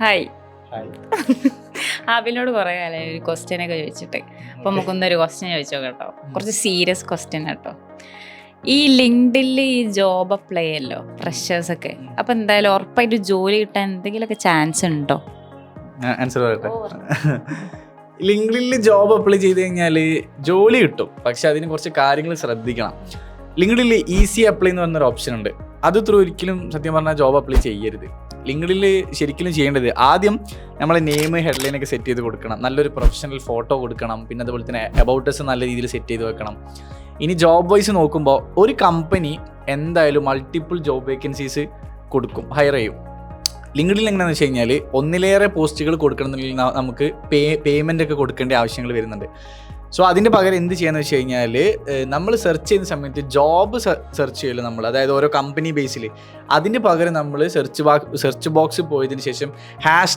Hi. ആബിനോട് കുറേ കാലമായി ഒരു ക്വസ്റ്റ്യൻ ഒക്കെ ചോദിച്ചിട്ട്. അപ്പം നമുക്കൊന്നൊരു ക്വസ്റ്റ്യൻ ചോദിച്ചോ കേട്ടോ. കുറച്ച് സീരിയസ് ക്വസ്റ്റ്യൻ കേട്ടോ. ഈ ലിങ്ക്ഡിനിൽ ഈ ജോബ് അപ്ലൈ ചെയ്യല്ലോ ഫ്രഷേഴ്സൊക്കെ. അപ്പം എന്തായാലും ഉറപ്പായിട്ട് ജോലി കിട്ടാൻ എന്തെങ്കിലുമൊക്കെ ചാൻസ് ഉണ്ടോ? ആൻസർ പറയട്ടെ. ലിങ്ക്ഡിനിൽ ജോബ് അപ്ലൈ ചെയ്ത് കഴിഞ്ഞാൽ ജോലി കിട്ടും, പക്ഷെ അതിന് കുറച്ച് കാര്യങ്ങൾ ശ്രദ്ധിക്കണം. ലിങ്ക്ഡിനിൽ ഈസി അപ്ലൈ എന്ന് പറഞ്ഞൊരു ഓപ്ഷൻ ഉണ്ട്. അത് ത്രൂ ഒരിക്കലും സത്യം പറഞ്ഞാൽ ജോബ് അപ്ലൈ ചെയ്യരുത്. ലിങ്ക്ഡിനിൽ ശരിക്കും ചെയ്യേണ്ടത് ആദ്യം നമ്മളെ നെയിം ഹെഡ്ലൈനൊക്കെ സെറ്റ് ചെയ്ത് കൊടുക്കണം, നല്ലൊരു പ്രൊഫഷണൽ ഫോട്ടോ കൊടുക്കണം, പിന്നെ അതുപോലെ തന്നെ അബൌട്ട് അസ് നല്ല രീതിയിൽ സെറ്റ് ചെയ്ത് വെക്കണം. ഇനി ജോബ് വൈസ് നോക്കുമ്പോൾ ഒരു കമ്പനി എന്തായാലും മൾട്ടിപ്പിൾ ജോബ് വേക്കൻസീസ് കൊടുക്കും, ഹയർ ചെയ്യും. ലിങ്ക്ഡിനിൽ എങ്ങനെയാണെന്ന് വെച്ച് കഴിഞ്ഞാൽ ഒന്നിലേറെ പോസ്റ്റുകൾ കൊടുക്കണമെന്നുണ്ടെങ്കിൽ നമുക്ക് പേയ്മെൻ്റ് ഒക്കെ കൊടുക്കേണ്ട ആവശ്യങ്ങൾ വരുന്നുണ്ട്. സോ അതിൻ്റെ പകരം എന്ത് ചെയ്യാന്ന് വെച്ച് കഴിഞ്ഞാൽ നമ്മൾ സെർച്ച് ചെയ്യുന്ന സമയത്ത് ജോബ് സെർച്ച് ചെയ്യല്ലോ നമ്മൾ, അതായത് ഓരോ കമ്പനി ബേസിൽ. അതിന് പകരം നമ്മൾ സെർച്ച് ബോക്സിൽ പോയതിന് ശേഷം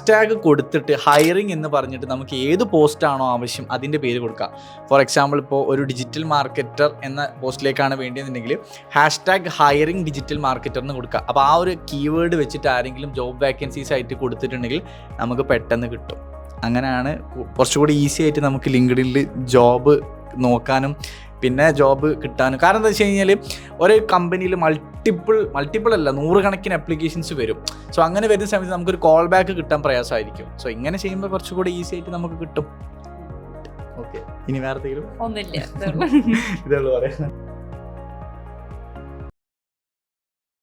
#ടാഗ് കൊടുത്തിട്ട് ഹയറിംഗ് എന്ന് പറഞ്ഞിട്ട് നമുക്ക് ഏത് പോസ്റ്റാണോ ആവശ്യം അതിൻ്റെ പേര് കൊടുക്കുക. ഫോർ എക്സാമ്പിൾ ഇപ്പോൾ ഒരു ഡിജിറ്റൽ മാർക്കറ്റർ എന്ന പോസ്റ്റിലേക്കാണ് വേണ്ടിയെന്നുണ്ടെങ്കിൽ #ഹയറിംഗ് ഡിജിറ്റൽ മാർക്കറ്റർ എന്ന് കൊടുക്കുക. അപ്പോൾ ആ ഒരു കീവേഡ് വെച്ചിട്ട് ആരെങ്കിലും ജോബ് വേക്കൻസീസ് ആയിട്ട് കൊടുത്തിട്ടുണ്ടെങ്കിൽ നമുക്ക് പെട്ടെന്ന് കിട്ടും. അങ്ങനെയാണ് കുറച്ചുകൂടി ഈസി ആയിട്ട് നമുക്ക് ലിങ്ക്ഡിനിൽ ജോബ് നോക്കാനും പിന്നെ ജോബ് കിട്ടാനും. കാരണം എന്താ വെച്ച് കഴിഞ്ഞാൽ ഒരു കമ്പനിയിൽ മൾട്ടിപ്പിൾ അല്ല 100 കണക്കിന് അപ്ലിക്കേഷൻസ് വരും. സോ അങ്ങനെ വരുന്ന സമയത്ത് നമുക്കൊരു കോൾ ബാക്ക് കിട്ടാൻ പ്രയാസമായിരിക്കും. സോ ഇങ്ങനെ ചെയ്യുമ്പോൾ കുറച്ചുകൂടി ഈസി ആയിട്ട് നമുക്ക് കിട്ടും. ഓക്കെ, ഇനി വേറെ എന്തെങ്കിലും ഒന്നുമില്ല. ഇതുള്ളൂ പറയാം.